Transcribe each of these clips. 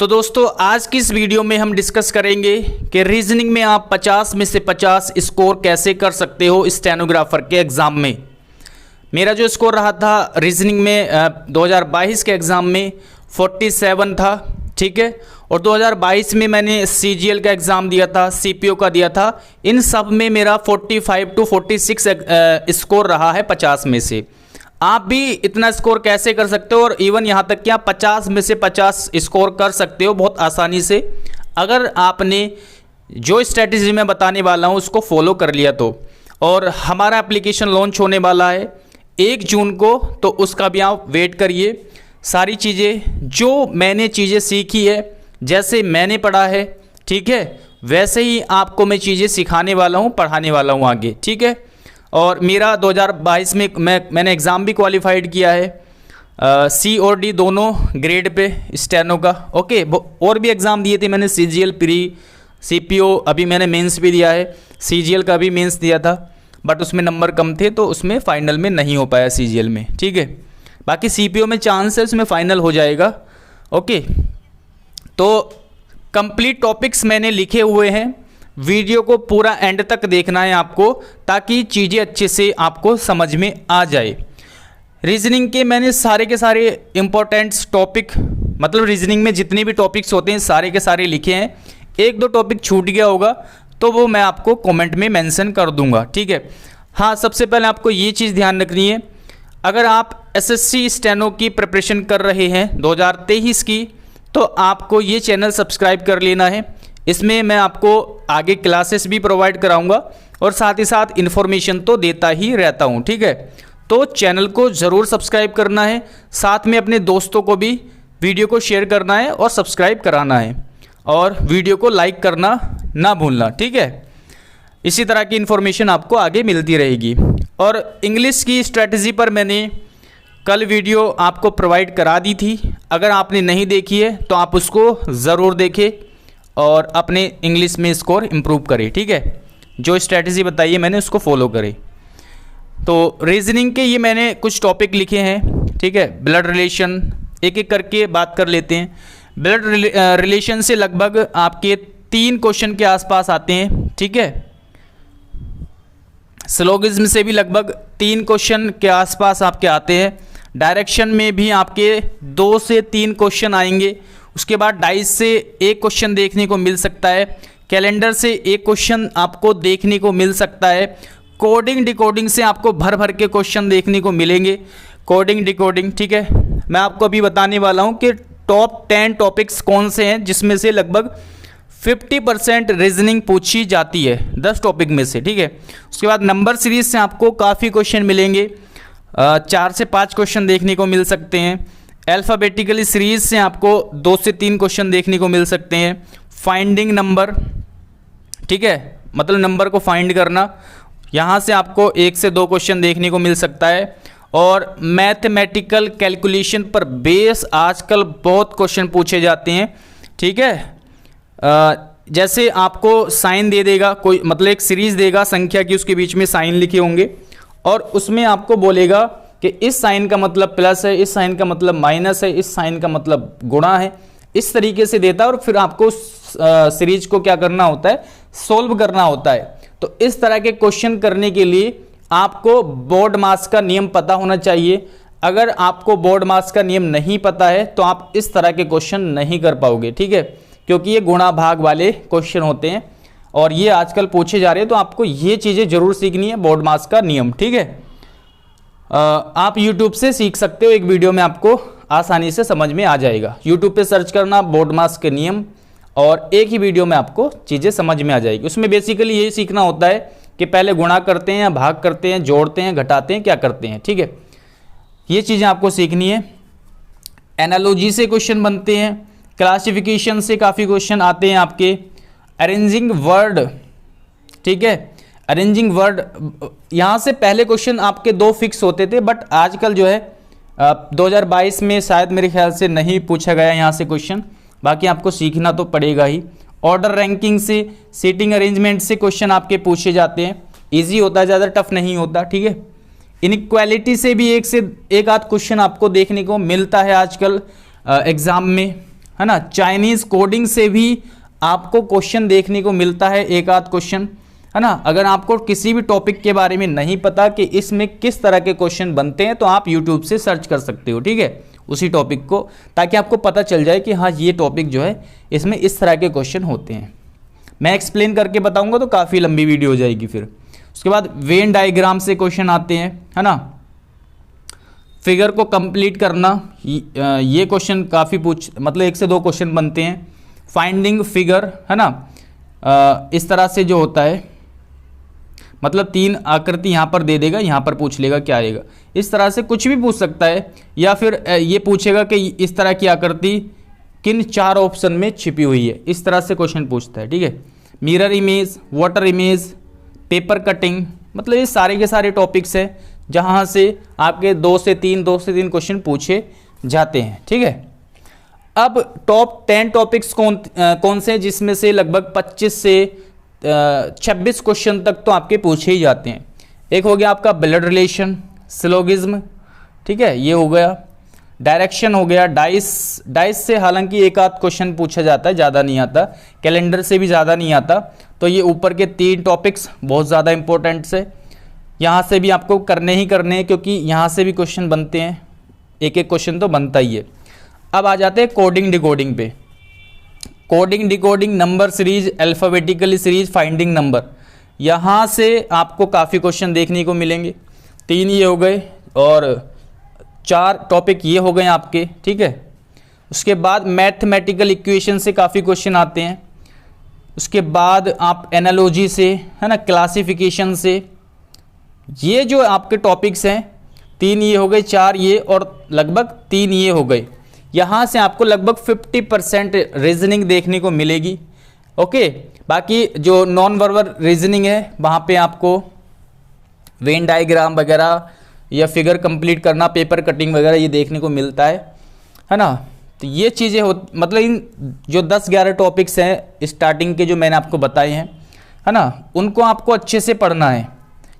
तो दोस्तों आज की इस वीडियो में हम डिस्कस करेंगे कि रीजनिंग में आप 50 में से 50 स्कोर कैसे कर सकते हो स्टेनोग्राफर के एग्ज़ाम में। मेरा जो स्कोर रहा था रीजनिंग में 2022 के एग्ज़ाम में 47 था, ठीक है। और 2022 में मैंने CGL का एग्ज़ाम दिया था, CPO का दिया था। इन सब में मेरा 45 to 46 स्कोर रहा है 50 में से। आप भी इतना स्कोर कैसे कर सकते हो, और इवन यहाँ तक कि आप 50 में से 50 स्कोर कर सकते हो बहुत आसानी से, अगर आपने जो स्ट्रेटजी मैं बताने वाला हूँ उसको फॉलो कर लिया तो। और हमारा एप्लीकेशन लॉन्च होने वाला है 1 जून को, तो उसका भी आप वेट करिए। सारी चीज़ें जो मैंने चीज़ें सीखी है, जैसे मैंने पढ़ा है, ठीक है, वैसे ही आपको मैं चीज़ें सिखाने वाला हूँ, पढ़ाने वाला हूँ आगे, ठीक है। और मेरा 2022 में मैंने एग्ज़ाम भी क्वालिफाइड किया है C और D दोनों ग्रेड पे स्टेनो का, ओके। और भी एग्ज़ाम दिए थे मैंने, CGL प्री, CPO, अभी मैंने मेंस भी दिया है। CGL का भी मेंस दिया था बट उसमें नंबर कम थे तो उसमें फ़ाइनल में नहीं हो पाया CGL में, ठीक है। बाकी CPO में चांस है, उसमें फ़ाइनल हो जाएगा, ओके। तो कंप्लीट टॉपिक्स मैंने लिखे हुए हैं, वीडियो को पूरा एंड तक देखना है आपको, ताकि चीज़ें अच्छे से आपको समझ में आ जाए। रीजनिंग के मैंने सारे के सारे इम्पोर्टेंट्स टॉपिक, मतलब रीजनिंग में जितने भी टॉपिक्स होते हैं सारे के सारे लिखे हैं। 1-2 टॉपिक छूट गया होगा तो वो मैं आपको कमेंट में मेंशन कर दूंगा, ठीक है। हाँ, सबसे पहले आपको ये चीज़ ध्यान रखनी है, अगर आप SSC स्टेनो की प्रिपरेशन कर रहे हैं 2023 की, तो आपको ये चैनल सब्सक्राइब कर लेना है। इसमें मैं आपको आगे क्लासेस भी प्रोवाइड कराऊंगा और साथ ही साथ इन्फॉर्मेशन तो देता ही रहता हूं, ठीक है। तो चैनल को ज़रूर सब्सक्राइब करना है, साथ में अपने दोस्तों को भी वीडियो को शेयर करना है और सब्सक्राइब कराना है, और वीडियो को लाइक करना ना भूलना, ठीक है। इसी तरह की इन्फॉर्मेशन आपको आगे मिलती रहेगी। और इंग्लिश की स्ट्रेटजी पर मैंने कल वीडियो आपको प्रोवाइड करा दी थी, अगर आपने नहीं देखी है तो आप उसको ज़रूर देखें और अपने इंग्लिश में स्कोर इम्प्रूव करें, ठीक है। जो स्ट्रेटजी बताई है मैंने उसको फॉलो करें। तो रीजनिंग के ये मैंने कुछ टॉपिक लिखे हैं, ठीक है। ब्लड रिलेशन एक एक करके बात कर लेते हैं। ब्लड रिलेशन से लगभग आपके 3 क्वेश्चन के आसपास आते हैं, ठीक है। सिलोगिज्म से भी लगभग 3 क्वेश्चन के आसपास आपके आते हैं। डायरेक्शन में भी आपके 2 से 3 क्वेश्चन आएंगे। उसके बाद डाइस से 1 क्वेश्चन देखने को मिल सकता है। कैलेंडर से 1 क्वेश्चन आपको देखने को मिल सकता है। कोडिंग डिकोडिंग से आपको भर भर के क्वेश्चन देखने को मिलेंगे। कोडिंग डिकोडिंग, ठीक है। मैं आपको अभी बताने वाला हूं कि टॉप 10 टॉपिक्स कौन से हैं जिसमें से लगभग 50% रीजनिंग पूछी जाती है 10 टॉपिक में से, ठीक है। उसके बाद नंबर सीरीज से आपको काफ़ी क्वेश्चन मिलेंगे, 4 से 5 क्वेश्चन देखने को मिल सकते हैं। अल्फ़ाबेटिकली सीरीज से आपको 2 से 3 क्वेश्चन देखने को मिल सकते हैं। फाइंडिंग नंबर, ठीक है, मतलब नंबर को फाइंड करना, यहाँ से आपको 1 से 2 क्वेश्चन देखने को मिल सकता है। और मैथमेटिकल कैलकुलेशन पर बेस आजकल बहुत क्वेश्चन पूछे जाते हैं, ठीक है। जैसे आपको साइन दे देगा कोई, मतलब एक सीरीज देगा संख्या की, उसके बीच में साइन लिखे होंगे और उसमें आपको बोलेगा कि इस साइन का मतलब प्लस है, इस साइन का मतलब माइनस है, इस साइन का मतलब गुणा है, इस तरीके से देता है। और फिर आपको सीरीज को क्या करना होता है, सोल्व करना होता है। तो इस तरह के क्वेश्चन करने के लिए आपको बोर्ड मास का नियम पता होना चाहिए। अगर आपको बोर्ड मास का नियम नहीं पता है तो आप इस तरह के क्वेश्चन नहीं कर पाओगे, ठीक है, क्योंकि ये गुणा भाग वाले क्वेश्चन होते हैं और ये आजकल पूछे जा रहे हैं। तो आपको ये चीज़ें जरूर सीखनी है, बोर्ड मास का नियम, ठीक है। आप YouTube से सीख सकते हो, एक वीडियो में आपको आसानी से समझ में आ जाएगा। YouTube पे सर्च करना बोर्ड मास के नियम और एक ही वीडियो में आपको चीज़ें समझ में आ जाएगी। उसमें बेसिकली यही सीखना होता है कि पहले गुणा करते हैं या भाग करते हैं, जोड़ते हैं, घटाते हैं, क्या करते हैं, ठीक है। ये चीज़ें आपको सीखनी है। एनालॉजी से क्वेश्चन बनते हैं, क्लासिफिकेशन से काफ़ी क्वेश्चन आते हैं आपके। अरेंजिंग वर्ड, ठीक है, अरेंजिंग वर्ड, यहाँ से पहले क्वेश्चन आपके 2 फिक्स होते थे, बट आजकल जो है 2022 में शायद मेरे ख्याल से नहीं पूछा गया यहाँ से क्वेश्चन, बाकी आपको सीखना तो पड़ेगा ही। ऑर्डर रैंकिंग से, सीटिंग अरेंजमेंट से क्वेश्चन आपके पूछे जाते हैं, इजी होता है, ज़्यादा टफ नहीं होता, ठीक है। इनइक्वालिटी से भी 1 से 1 आध क्वेश्चन आपको देखने को मिलता है आजकल एग्ज़ाम में। है ना। चाइनीज़ कोडिंग से भी आपको क्वेश्चन देखने को मिलता है, एक आध क्वेश्चन, है ना। अगर आपको किसी भी टॉपिक के बारे में नहीं पता कि इसमें किस तरह के क्वेश्चन बनते हैं, तो आप यूट्यूब से सर्च कर सकते हो, ठीक है, उसी टॉपिक को, ताकि आपको पता चल जाए कि हाँ ये टॉपिक जो है इसमें इस तरह के क्वेश्चन होते हैं। मैं एक्सप्लेन करके बताऊंगा तो काफ़ी लंबी वीडियो हो जाएगी फिर। उसके बाद वेन डायग्राम से क्वेश्चन आते हैं, है ना। फिगर को कंप्लीट करना, ये क्वेश्चन काफ़ी मतलब 1 से 2 क्वेश्चन बनते हैं। फाइंडिंग फिगर, है ना, इस तरह से जो होता है, मतलब 3 आकृति यहाँ पर दे देगा, यहाँ पर पूछ लेगा क्या आएगा, इस तरह से कुछ भी पूछ सकता है। या फिर ये पूछेगा कि इस तरह की आकृति किन 4 ऑप्शन में छिपी हुई है, इस तरह से क्वेश्चन पूछता है, ठीक है। Mirror image, water image, paper cutting, मतलब ये सारे के सारे टॉपिक्स हैं जहाँ से आपके 2 से 3 क्वेश्चन पूछे जाते हैं, ठीक है। अब टॉप 10 टॉपिक्स कौन से हैं, जिसमें से लगभग 25 से 26 क्वेश्चन तक तो आपके पूछे ही जाते हैं। एक हो गया आपका ब्लड रिलेशन, सिलोगिज्म, ठीक है, ये हो गया। डायरेक्शन हो गया, डाइस से हालांकि एक आध क्वेश्चन पूछा जाता है, ज़्यादा नहीं आता, कैलेंडर से भी ज़्यादा नहीं आता। तो ये ऊपर के 3 टॉपिक्स बहुत ज़्यादा इंपॉर्टेंट है, यहाँ से भी आपको करने ही करने हैं, क्योंकि यहाँ से भी क्वेश्चन बनते हैं, एक एक क्वेश्चन तो बनता ही है। अब आ जाते हैं कोडिंग डिकोडिंग पे। Coding decoding, number series, alphabetically series, finding number, यहाँ से आपको काफ़ी क्वेश्चन देखने को मिलेंगे। 3 ये हो गए और 4 टॉपिक ये हो गए आपके, ठीक है। उसके बाद मैथमेटिकल इक्वेशन से काफ़ी क्वेश्चन आते हैं। उसके बाद आप एनालॉजी से, है ना, क्लासिफिकेशन से, ये जो आपके टॉपिक्स हैं, 3 ये हो गए, 4 ये और लगभग 3 ये हो गए। यहाँ से आपको लगभग 50% रीजनिंग देखने को मिलेगी, ओके। बाकी जो नॉन वर्बल रीजनिंग है, वहाँ पे आपको वेन डायग्राम वगैरह या फिगर कंप्लीट करना, पेपर कटिंग वगैरह ये देखने को मिलता है ना। तो ये चीज़ें मतलब इन जो 10-11 टॉपिक्स हैं स्टार्टिंग के, जो मैंने आपको बताए हैं, है ना, उनको आपको अच्छे से पढ़ना है।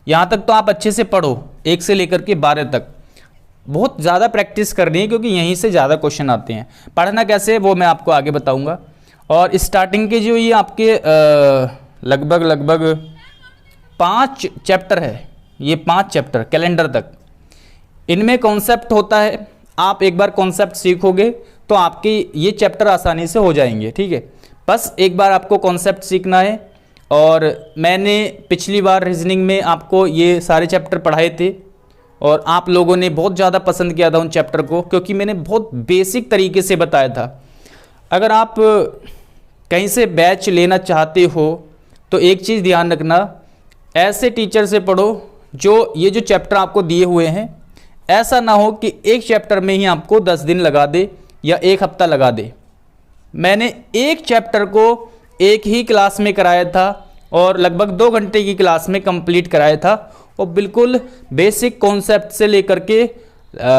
यहाँ तक तो आप अच्छे से पढ़ो, 1 से लेकर के 12 तक बहुत ज़्यादा प्रैक्टिस करनी है, क्योंकि यहीं से ज़्यादा क्वेश्चन आते हैं। पढ़ना कैसे वो मैं आपको आगे बताऊंगा। और स्टार्टिंग के जो ये आपके लगभग 5 चैप्टर है, ये 5 चैप्टर कैलेंडर तक, इनमें कॉन्सेप्ट होता है। आप एक बार कॉन्सेप्ट सीखोगे तो आपके ये चैप्टर आसानी से हो जाएंगे, ठीक है। बस एक बार आपको कॉन्सेप्ट सीखना है। और मैंने पिछली बार रीजनिंग में आपको ये सारे चैप्टर पढ़ाए थे और आप लोगों ने बहुत ज़्यादा पसंद किया था उन चैप्टर को, क्योंकि मैंने बहुत बेसिक तरीके से बताया था। अगर आप कहीं से बैच लेना चाहते हो तो एक चीज़ ध्यान रखना, ऐसे टीचर से पढ़ो जो ये जो चैप्टर आपको दिए हुए हैं, ऐसा ना हो कि एक चैप्टर में ही आपको 10 दिन लगा दे या 1 हफ्ता लगा दे। मैंने एक चैप्टर को एक ही क्लास में कराया था और लगभग 2 घंटे की क्लास में कंप्लीट कराया था, और बिल्कुल बेसिक कॉन्सेप्ट से लेकर के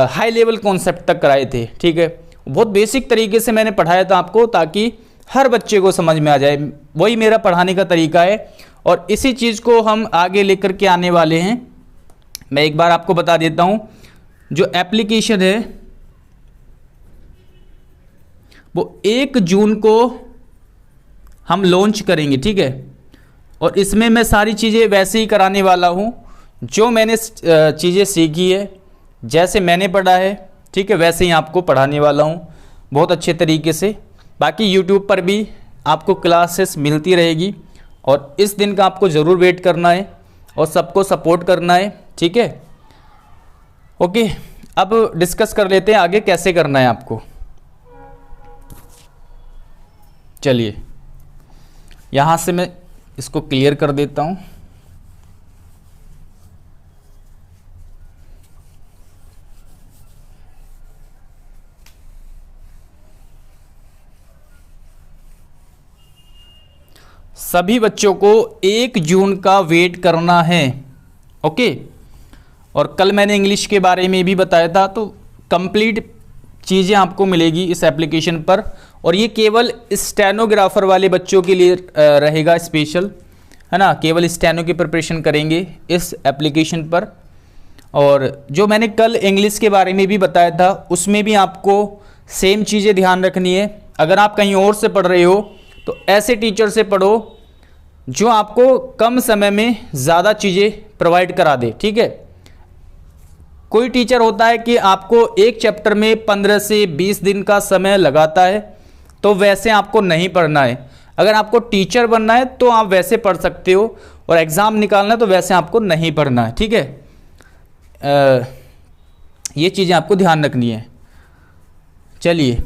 हाई लेवल कॉन्सेप्ट तक कराए थे, ठीक है। बहुत बेसिक तरीके से मैंने पढ़ाया था आपको, ताकि हर बच्चे को समझ में आ जाए। वही मेरा पढ़ाने का तरीका है और इसी चीज़ को हम आगे लेकर के आने वाले हैं। मैं एक बार आपको बता देता हूँ, जो एप्लीकेशन है वो 1 जून को हम लॉन्च करेंगे, ठीक है। और इसमें मैं सारी चीज़ें वैसे ही कराने वाला हूँ, जो मैंने चीज़ें सीखी है, जैसे मैंने पढ़ा है, ठीक है, वैसे ही आपको पढ़ाने वाला हूँ बहुत अच्छे तरीके से। बाकी यूट्यूब पर भी आपको क्लासेस मिलती रहेगी और इस दिन का आपको ज़रूर वेट करना है और सबको सपोर्ट करना है, ठीक है। ओके, अब डिस्कस कर लेते हैं आगे कैसे करना है आपको। चलिए, यहाँ से मैं इसको क्लियर कर देता हूँ। सभी बच्चों को 1 जून का वेट करना है, ओके। और कल मैंने इंग्लिश के बारे में भी बताया था, तो कंप्लीट चीज़ें आपको मिलेगी इस एप्लीकेशन पर। और ये केवल स्टेनोग्राफर वाले बच्चों के लिए रहेगा स्पेशल, है ना। केवल स्टेनो की प्रिपरेशन करेंगे इस एप्लीकेशन पर। और जो मैंने कल इंग्लिश के बारे में भी बताया था, उसमें भी आपको सेम चीज़ें ध्यान रखनी है। अगर आप कहीं और से पढ़ रहे हो तो ऐसे टीचर से पढ़ो जो आपको कम समय में ज़्यादा चीज़ें प्रोवाइड करा दे। ठीक है, कोई टीचर होता है कि आपको एक चैप्टर में 15 से 20 दिन का समय लगाता है, तो वैसे आपको नहीं पढ़ना है। अगर आपको टीचर बनना है तो आप वैसे पढ़ सकते हो, और एग्ज़ाम निकालना है तो वैसे आपको नहीं पढ़ना है। ठीक है, ये चीज़ें आपको ध्यान रखनी है। चलिए,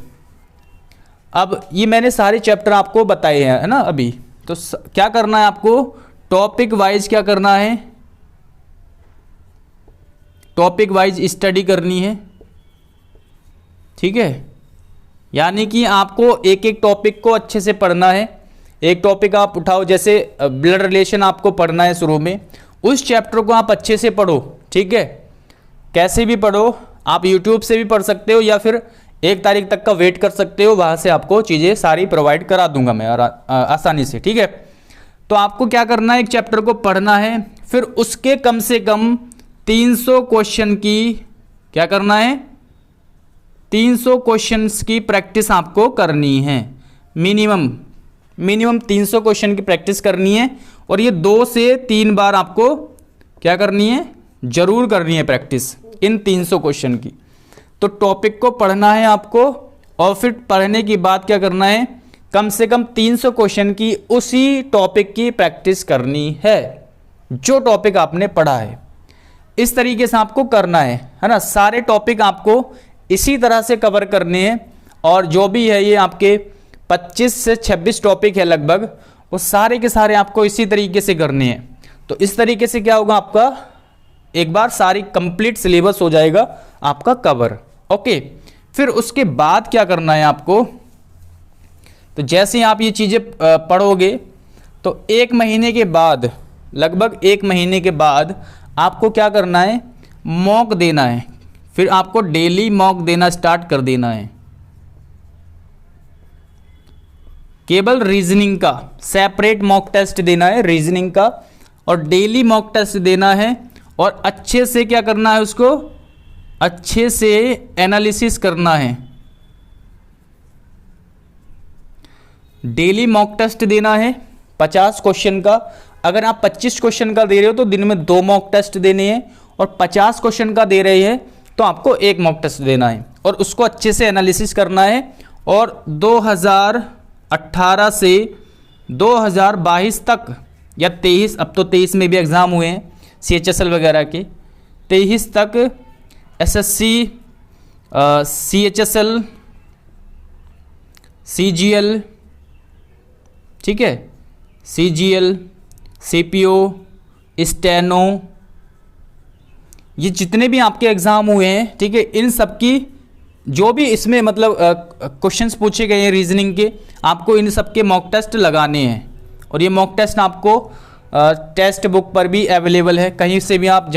अब ये मैंने सारे चैप्टर आपको बताए हैं, है ना। अभी तो क्या करना है आपको, टॉपिक वाइज क्या करना है, टॉपिक वाइज स्टडी करनी है। ठीक है, यानी कि आपको एक एक टॉपिक को अच्छे से पढ़ना है। एक टॉपिक आप उठाओ, जैसे ब्लड रिलेशन आपको पढ़ना है शुरू में, उस चैप्टर को आप अच्छे से पढ़ो। ठीक है, कैसे भी पढ़ो, आप यूट्यूब से भी पढ़ सकते हो या फिर 1 तारीख तक का वेट कर सकते हो, वहाँ से आपको चीज़ें सारी प्रोवाइड करा दूंगा मैं आसानी से। ठीक है, तो आपको क्या करना है, एक चैप्टर को पढ़ना है, फिर उसके कम से कम 300 क्वेश्चन की क्या करना है, 300 क्वेश्चंस की प्रैक्टिस आपको करनी है। मिनिमम 300 क्वेश्चन की प्रैक्टिस करनी है, और ये 2 से 3 बार आपको क्या करनी है, जरूर करनी है प्रैक्टिस इन 300 क्वेश्चन की। तो टॉपिक को पढ़ना है आपको, और फिर पढ़ने की बाद क्या करना है, कम से कम 300 क्वेश्चन की उसी टॉपिक की प्रैक्टिस करनी है जो टॉपिक आपने पढ़ा है। इस तरीके से आपको करना है ना। सारे टॉपिक आपको इसी तरह से कवर करने हैं, और जो भी है ये आपके 25 से 26 टॉपिक है लगभग, वो सारे के सारे आपको इसी तरीके से करने हैं। तो इस तरीके से क्या होगा, आपका एक बार सारी कंप्लीट सिलेबस हो जाएगा आपका कवर। ओके, फिर उसके बाद क्या करना है आपको, तो जैसे ही आप ये चीज़ें पढ़ोगे तो 1 महीने के बाद, लगभग 1 महीने के बाद आपको क्या करना है, मॉक देना है। फिर आपको डेली मॉक देना स्टार्ट कर देना है। केवल रीजनिंग का सेपरेट मॉक टेस्ट देना है, रीजनिंग का, और डेली मॉक टेस्ट देना है, और अच्छे से क्या करना है, उसको अच्छे से एनालिसिस करना है। डेली मॉक टेस्ट देना है 50 क्वेश्चन का। अगर आप 25 क्वेश्चन का दे रहे हो तो दिन में 2 मॉक टेस्ट देने हैं, और 50 क्वेश्चन का दे रहे हैं तो आपको 1 मॉक टेस्ट देना है, और उसको अच्छे से एनालिसिस करना है। और 2018 से 2022 तक या 23, अब तो 23 में भी एग्ज़ाम हुए हैं CHSL वगैरह के, 23 तक SSC, CHSL, CGL, ठीक है, CGL, CPO, स्टेनो, ये जितने भी आपके एग्ज़ाम हुए हैं, ठीक है, इन सब की जो भी इसमें मतलब क्वेश्चंस पूछे गए हैं रीजनिंग के, आपको इन सब के मॉक टेस्ट लगाने हैं। और ये मॉक टेस्ट आपको टेक्स्ट बुक पर भी अवेलेबल है, कहीं से भी आप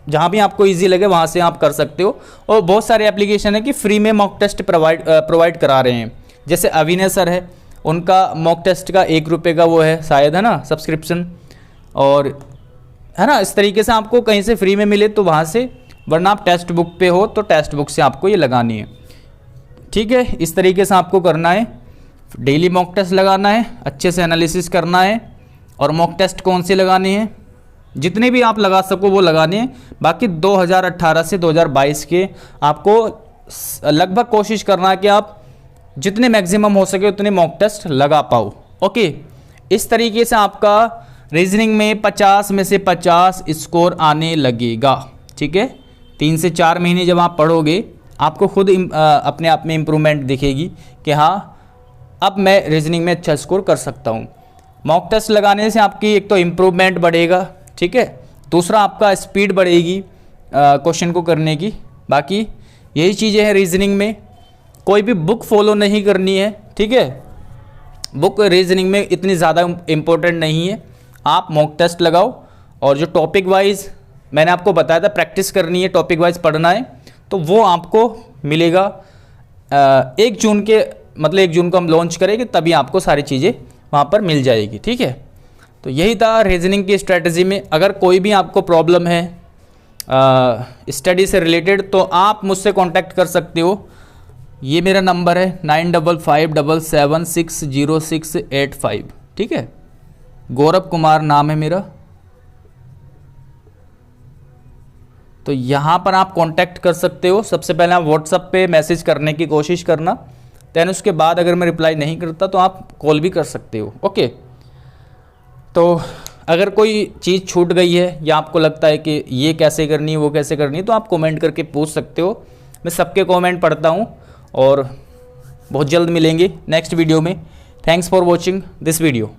जहाँ भी आपको इजी लगे वहाँ से आप कर सकते हो। और बहुत सारे एप्लीकेशन है कि फ्री में मॉक टेस्ट प्रोवाइड करा रहे हैं, जैसे अविनय सर है, उनका मॉक टेस्ट का 1 रुपये का वो है शायद, है ना, सब्सक्रिप्शन, और है ना, इस तरीके से आपको कहीं से फ्री में मिले तो वहाँ से, वरना आप टेक्स्ट बुक पे हो तो टेक्स्ट बुक से आपको ये लगानी है। ठीक है, इस तरीके से आपको करना है, डेली मॉक टेस्ट लगाना है, अच्छे से एनालिसिस करना है। और मॉक टेस्ट कौन से लगाने हैं, जितने भी आप लगा सको वो लगाने हैं। बाकी 2018 से 2022 के आपको लगभग कोशिश करना है कि आप जितने मैक्सिमम हो सके उतने मॉक टेस्ट लगा पाओ। ओके, इस तरीके से आपका रीजनिंग में 50 में से 50 स्कोर आने लगेगा। ठीक है, 3 से 4 महीने जब आप पढ़ोगे आपको खुद अपने आप में इम्प्रूवमेंट दिखेगी कि हाँ अब मैं रीजनिंग में अच्छा स्कोर कर सकता हूँ। मॉक टेस्ट लगाने से आपकी एक तो इम्प्रूवमेंट बढ़ेगा, ठीक है, दूसरा आपका स्पीड बढ़ेगी क्वेश्चन को करने की। बाकी यही चीज़ें हैं रीजनिंग में, कोई भी बुक फॉलो नहीं करनी है। ठीक है, बुक रीजनिंग में इतनी ज़्यादा इम्पोर्टेंट नहीं है, आप मॉक टेस्ट लगाओ। और जो टॉपिक वाइज मैंने आपको बताया था प्रैक्टिस करनी है, टॉपिक वाइज पढ़ना है, तो वो आपको मिलेगा 1 जून के, मतलब 1 जून को हम लॉन्च करेंगे, तभी आपको सारी चीज़ें वहाँ पर मिल जाएगी। ठीक है, तो यही था रीजनिंग की स्ट्रेटजी में। अगर कोई भी आपको प्रॉब्लम है स्टडी से रिलेटेड तो आप मुझसे कांटेक्ट कर सकते हो। ये मेरा नंबर है 9557760685। ठीक है, गौरव कुमार नाम है मेरा। तो यहाँ पर आप कांटेक्ट कर सकते हो। सबसे पहले आप व्हाट्सएप पे मैसेज करने की कोशिश करना, दैन उसके बाद अगर मैं रिप्लाई नहीं करता तो आप कॉल भी कर सकते हो। ओके, तो अगर कोई चीज़ छूट गई है या आपको लगता है कि ये कैसे करनी है वो कैसे करनी है तो आप कमेंट करके पूछ सकते हो। मैं सबके कमेंट पढ़ता हूँ और बहुत जल्द मिलेंगे नेक्स्ट वीडियो में। Thanks for watching this video.